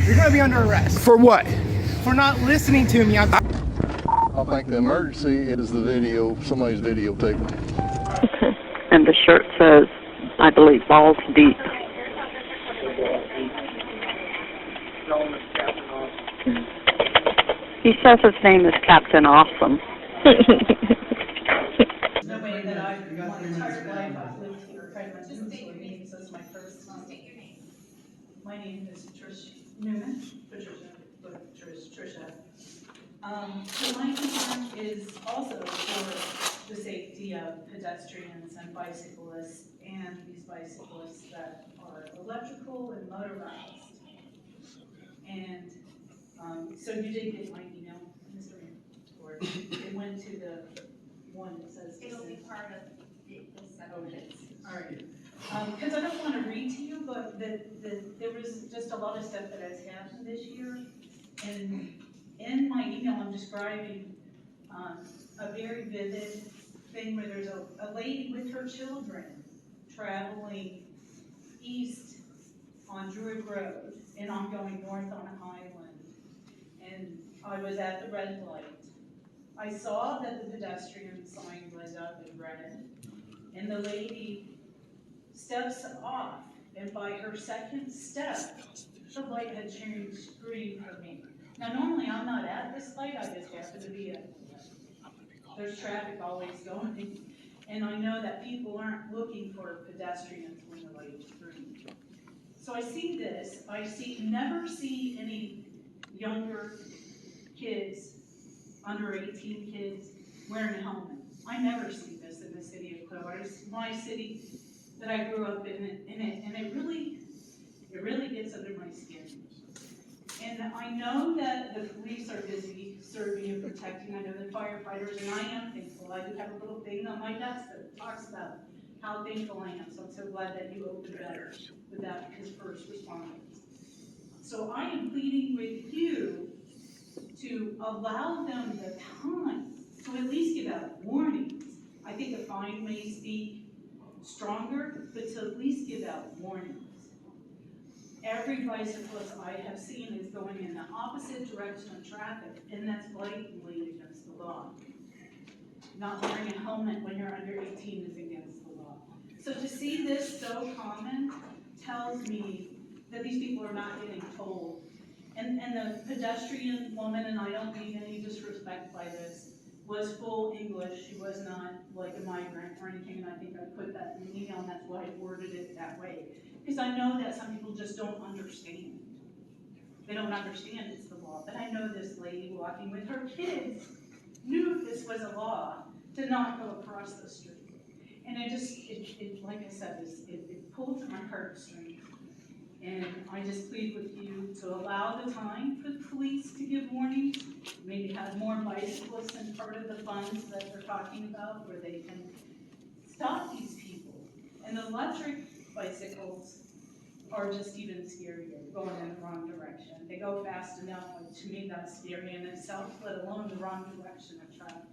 You're going to be under arrest. For what? For not listening to me. I think the emergency is the video, somebody's videotaping. Okay. And the shirt says, I believe, balls deep. He says his name is Captain Awesome. No way that I, my entire life I've lived here, tried my name, so it means this is my first time. State your name. My name is Trish Newman, Trisha. So my concern is also for the safety of pedestrians and bicyclists, and these bicyclists that are electrical and motorized. And so you did get my email, Mr. Or it went to the one that says. It'll be part of the settlement. Okay, all right. Because I don't want to read to you, but there was just a lot of stuff that has happened this year. And in my email, I'm describing a very vivid thing where there's a lady with her children traveling east on Druid Road, and I'm going north on Highland. And I was at the red light. I saw that the pedestrian sign was up in red, and the lady steps off, and by her second step, the light had changed green for me. Now, normally I'm not at this light, I just happen to be at the light. There's traffic always going, and I know that people aren't looking for pedestrians when the light is green. So I see this, never see any younger kids, under 18 kids, wearing a helmet. I never see this in the city of Clearwater. It's my city that I grew up in it, and it really gets under my skin. And I know that the police are busy serving and protecting. I know the firefighters, and I am thankful. I do have a little thing on my desk that talks about how thankful I am. So I'm so glad that you opened better with that as first responders. So I am pleading with you to allow them the time to at least give out warnings. I think a fine may be stronger, but to at least give out warnings. Every bicyclist I have seen is going in the opposite direction of traffic, and that's blatantly against the law. Not wearing a helmet when you're under 18 is against the law. So to see this so common tells me that these people are not getting told. And the pedestrian woman, and I don't mean any disrespect by this, was full English. She was not like a migrant or anything, and I think I put that in the email, and that's why I worded it that way. Because I know that some people just don't understand. They don't understand it's the law. But I know this lady walking with her kids knew this was a law to not go across the street. And it like I said, it pulled to my heartstrings. And I just plead with you to allow the time for the police to give warnings, maybe have more bicyclists in part of the funds that they're talking about where they can stop these people. And the electric bicycles are just even scarier, going in the wrong direction. They go fast enough, like, to me that's scary in itself, let alone the wrong direction of traffic.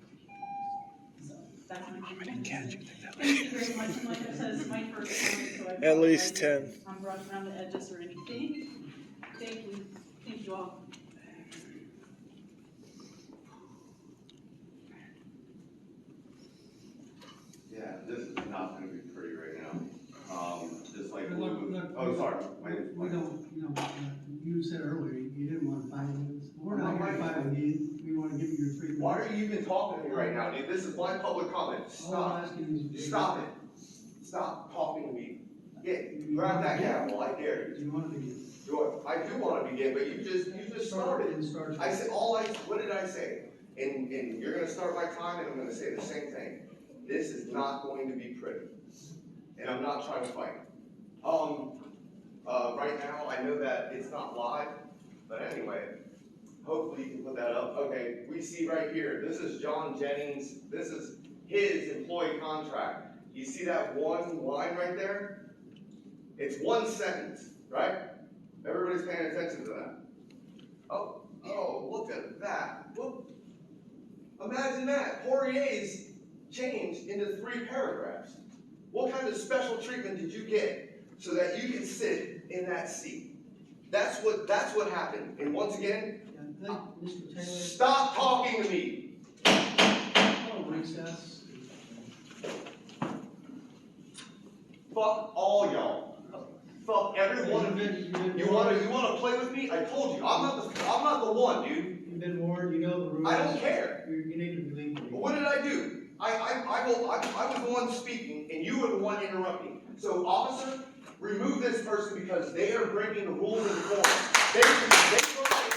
So that's my I didn't catch it. Thank you very much. And like I said, it's my first time, so I At least 10. I'm rough around the edges or anything. Thank you. Thank you all. Yeah, this is not going to be pretty right now. Just like Look, oh, sorry. We don't, you said earlier you didn't want to fight with us. We're not here to fight with you. We want to give you your 3 minutes. Why are you even talking to me right now, dude? This is my public comment. Stop. Stop it. Stop talking to me. Grab that gavel. I dare you. Do you want to begin? I do want to begin, but you just started. I said what did I say? And you're going to start my time, and I'm going to say the same thing. This is not going to be pretty, and I'm not trying to fight. Right now, I know that it's not live, but anyway, hopefully you can put that up. Okay, we see right here, this is John Jennings. This is his employee contract. You see that one line right there? It's 1 sentence, right? Everybody's paying attention to that. Oh, look at that. Look. Imagine that. Poirier's changed into 3 paragraphs. What kind of special treatment did you get so that you can sit in that seat? That's what happened. And once again, Yeah, I think Mr. Taylor, stop talking to me. I'll recess. Fuck all y'all. Fuck every one of you. You wanna play with me? I told you, I'm not the one, dude. You've been warned, you know the rules. I don't care. You need to believe me. But what did I do? I was the one speaking, and you were the one interrupting. So, officer, remove this person because they are breaking the rules of the forum. They broke the rules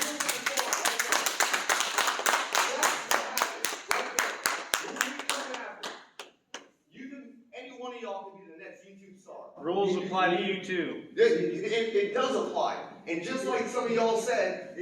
of the forum. That's what happened. Right there. What are you coming after? You can, any one of y'all can be the next YouTube star. Rules apply to you too. It does apply. And just like some of y'all said,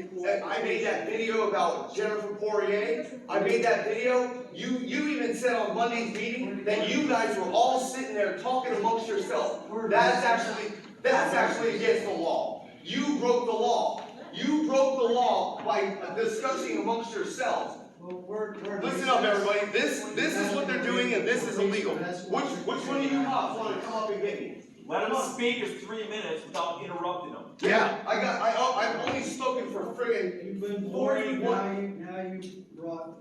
I made that video about Jennifer Poirier. I made that video. You even said on Monday's meeting that you guys were all sitting there talking amongst yourselves. That's actually against the law. You broke the law. You broke the law by discussing amongst yourselves. Listen up, everybody. This is what they're doing, and this is illegal. Which one of you cops want to come up and get me? Let him speak his 3 minutes without interrupting him. Yeah, I've only spoken for friggin' You've been 41. warned, now you brought.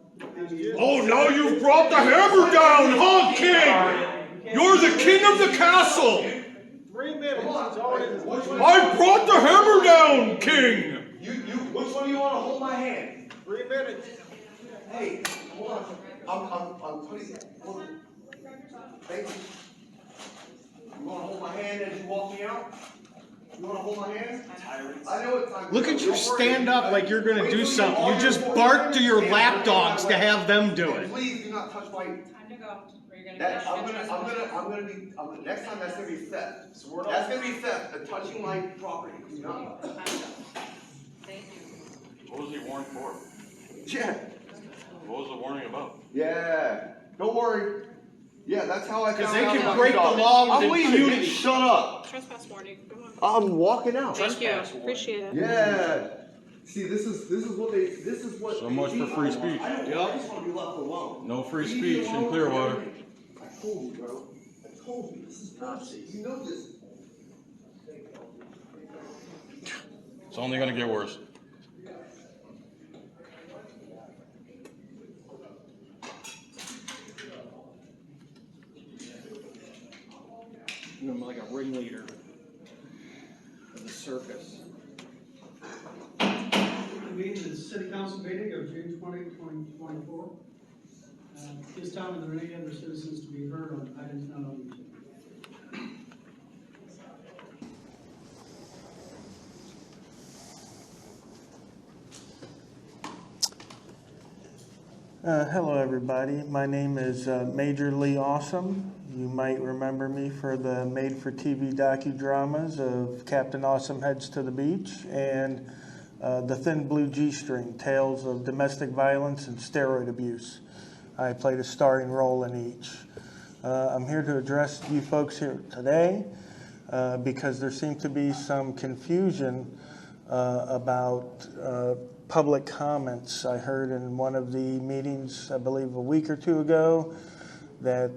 Oh, now you've brought the hammer down, huh, King? You're the king of the castle. 3 minutes. Come on. I brought the hammer down, King. Which one do you want to hold my hand? 3 minutes. Hey, hold on. I'm putting. Thank you. You want to hold my hand as you walk me out? You want to hold my hand? I know it's time. Look at you stand up like you're gonna do something. You just bark to your lap dogs to have them do it. Please do not touch my. Time to go. Or you're gonna That, get next time that's gonna be theft. That's gonna be theft, touching my property. Do not. Time to go. Thank you. What was he warned for? Yeah. What was the warning about? Yeah. Don't worry. Yeah, that's how I found out. Because they can about break your the dog. law with I'm leaving. impunity. Shut up. Trespass warning. Come on. I'm walking out. Thank you. Appreciate it. Yeah. See, this is what. So much for free speech. I just want to be left alone. No free Leave me speech in alone. Clearwater. I told you, bro. I told you. This is bullshit. You know this. It's only gonna get worse. I'm like a ringleader of the circus. Meeting the city council meeting of June 20, 2024. This time, are there any other citizens to be heard on items not on the agenda? Hello everybody, my name is Major Lee Awesome. You might remember me for the made-for-TV docudramas of Captain Awesome Heads to the Beach and The Thin Blue G-String, Tales of Domestic Violence and Steroid Abuse. I played a starring role in each. I'm here to address you folks here today because there seemed to be some confusion about public comments. I heard in one of the meetings, I believe a week or two ago, that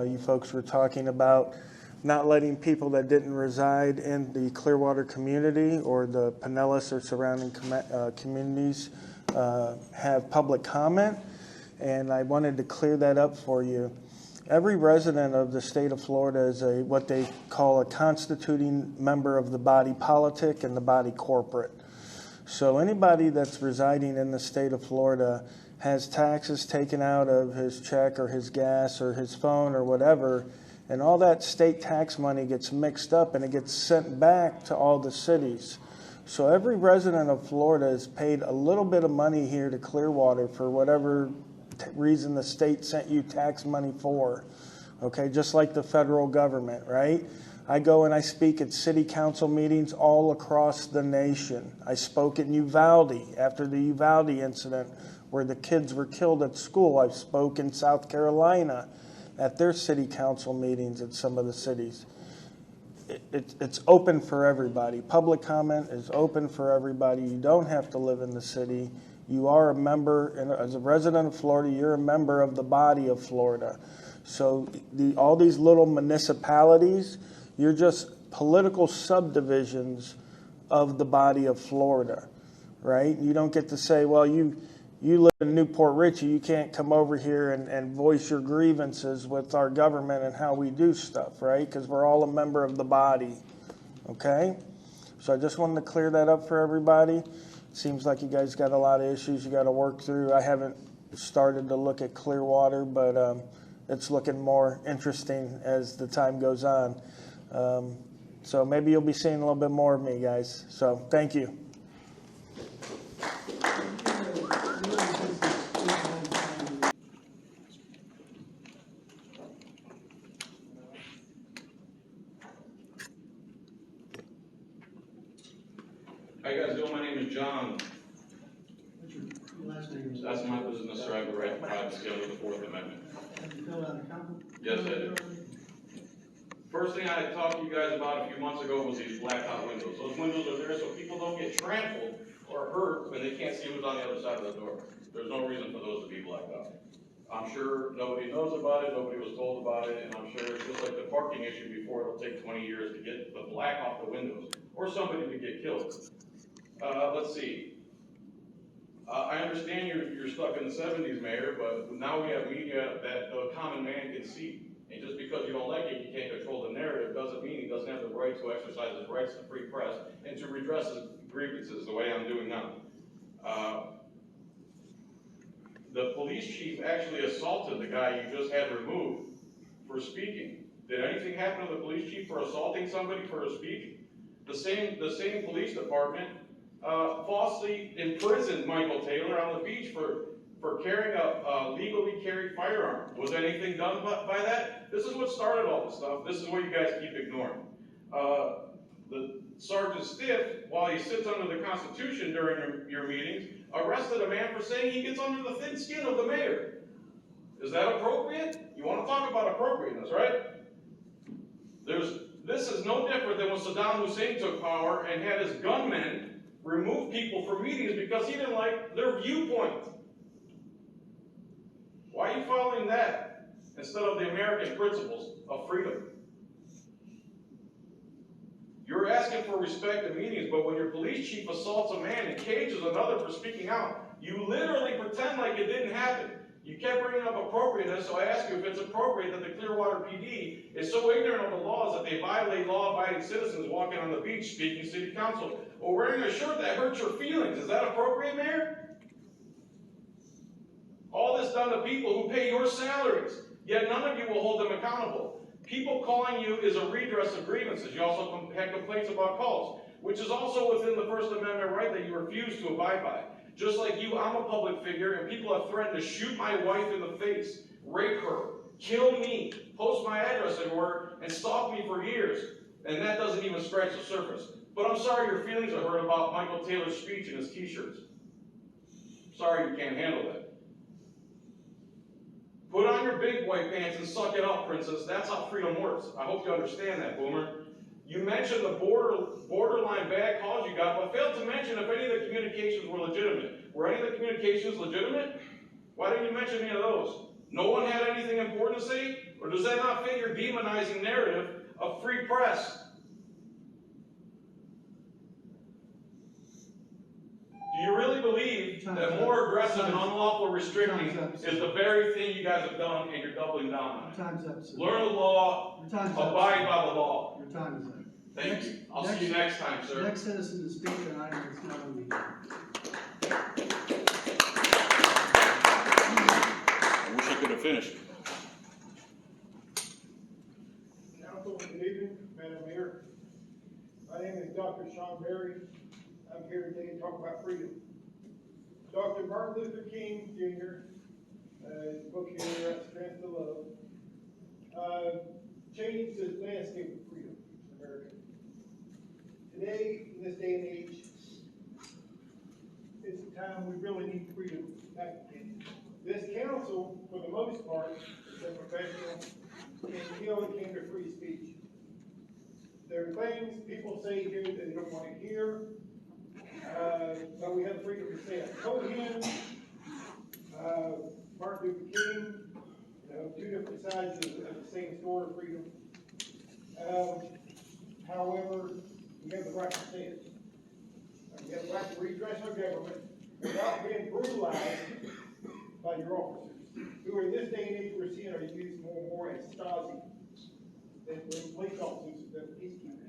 you folks were talking about not letting people that didn't reside in the Clearwater community or the Pinellas or surrounding communities have public comment, and I wanted to clear that up for you. Every resident of the state of Florida is what they call a constituting member of the body politic and the body corporate. So anybody that's residing in the state of Florida has taxes taken out of his check or his gas or his phone or whatever, and all that state tax money gets mixed up and it gets sent back to all the cities. So every resident of Florida is paid a little bit of money here to Clearwater for whatever reason the state sent you tax money for. Okay, just like the federal government, right? I go and I speak at city council meetings all across the nation. I spoke in Uvalde after the Uvalde incident where the kids were killed at school. I spoke in South Carolina at their city council meetings at some of the cities. It's open for everybody. Public comment is open for everybody. You don't have to live in the city. You are a member, and as a resident of Florida, you're a member of the body of Florida. So all these little municipalities, you're just political subdivisions of the body of Florida, right? You don't get to say, well, you live in Newport Richey, you can't come over here and voice your grievances with our government and how we do stuff, right? Because we're all a member of the body, okay? So I just wanted to clear that up for everybody. Seems like you guys got a lot of issues you got to work through. I haven't started to look at Clearwater, but it's looking more interesting as the time goes on. So maybe you'll be seeing a little bit more of me, guys. So thank you. How you guys doing? My name is John. What's your last name? That's my business, sir. I have the right to privacy under the Fourth Amendment. Have you filled out a comment? Yes, I do. First thing I talked to you guys about a few months ago was these blackout windows. Those windows are there so people don't get trampled or hurt when they can't see who's on the other side of the door. There's no reason for those to be blacked out. I'm sure nobody knows about it, nobody was told about it, and I'm sure it's just like the parking issue before. It'll take 20 years to get the black off the windows, or somebody to get killed. Let's see. I understand you're stuck in the 70s, Mayor, but now we have media that the common man can see. And just because you don't like it, you can't control the narrative, doesn't mean he doesn't have the right to exercise his rights to free press and to redress his grievances the way I'm doing now. The police chief actually assaulted the guy you just had removed for speaking. Did anything happen to the police chief for assaulting somebody for a speech? The same police department falsely imprisoned Michael Taylor on the beach for carrying a legally carried firearm. Was anything done by that? This is what started all this stuff. This is what you guys keep ignoring. The Sergeant Stiff, while he sits under the Constitution during your meetings, arrested a man for saying he gets under the thin skin of the mayor. Is that appropriate? You want to talk about appropriateness, right? This is no different than when Saddam Hussein took power and had his gunmen remove people from meetings because he didn't like their viewpoint. Why are you following that instead of the American principles of freedom? You're asking for respect in meetings, but when your police chief assaults a man and cages another for speaking out, you literally pretend like it didn't happen. You kept bringing up appropriateness, so I ask you if it's appropriate that the Clearwater PD is so ignorant of the laws that they violate law-abiding citizens walking on the beach speaking city council, or wearing a shirt that hurts your feelings. Is that appropriate, Mayor? All this done to people who pay your salaries, yet none of you will hold them accountable. People calling you is a redress of grievances. You also had complaints about calls, which is also within the First Amendment right that you refuse to abide by. Just like you, I'm a public figure, and people have threatened to shoot my wife in the face, rape her, kill me, post my address everywhere, and stalk me for years. And that doesn't even scratch the surface. But I'm sorry your feelings are hurt about Michael Taylor's speech and his t-shirts. Sorry you can't handle that. Put on your big boy pants and suck it up, princess. That's how freedom works. I hope you understand that, Boomer. You mentioned the borderline bad calls you got, but failed to mention if any of the communications were legitimate. Were any of the communications legitimate? Why didn't you mention any of those? No one had anything important to say? Or does that not fit your demonizing narrative of free press? Do you really believe that more aggressive and unlawful restricting is the very thing you guys have done and you're doubling down on? Time's up, sir. Learn the law, abide by the law. Your time is up. Thank you. I'll see you next time, sir. Next citizen to speak tonight is not on the. I wish I could have finished. Council, good evening, Madam Mayor. My name is Dr. Sean Berry. I'm here today to talk about freedom. Dr. Martin Luther King Jr., his book here, Strength to Love, changed the landscape of freedom in America. Today, in this day and age, it's a time we really need freedom back again. This council, for the most part, is a professional until it came to free speech. There are things people say here that they don't want to hear, but we have freedom to say it. Cohen, Martin Luther King, two different sides of the same story of freedom. However, we have the right to say it. We have to redress our government without being brutalized by your officers, who in this day and age we're seeing are used more and more as Stasi than police officers, than peacekeepers.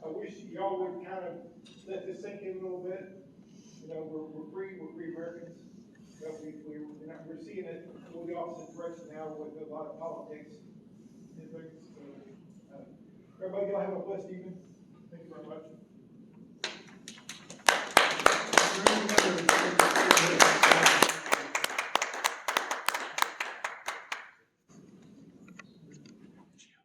I wish y'all would kind of let this sink in a little bit. You know, we're free Americans. But we're seeing it go the opposite direction now with a lot of politics and things. So, everybody, y'all have a blessed evening. Thank you very much.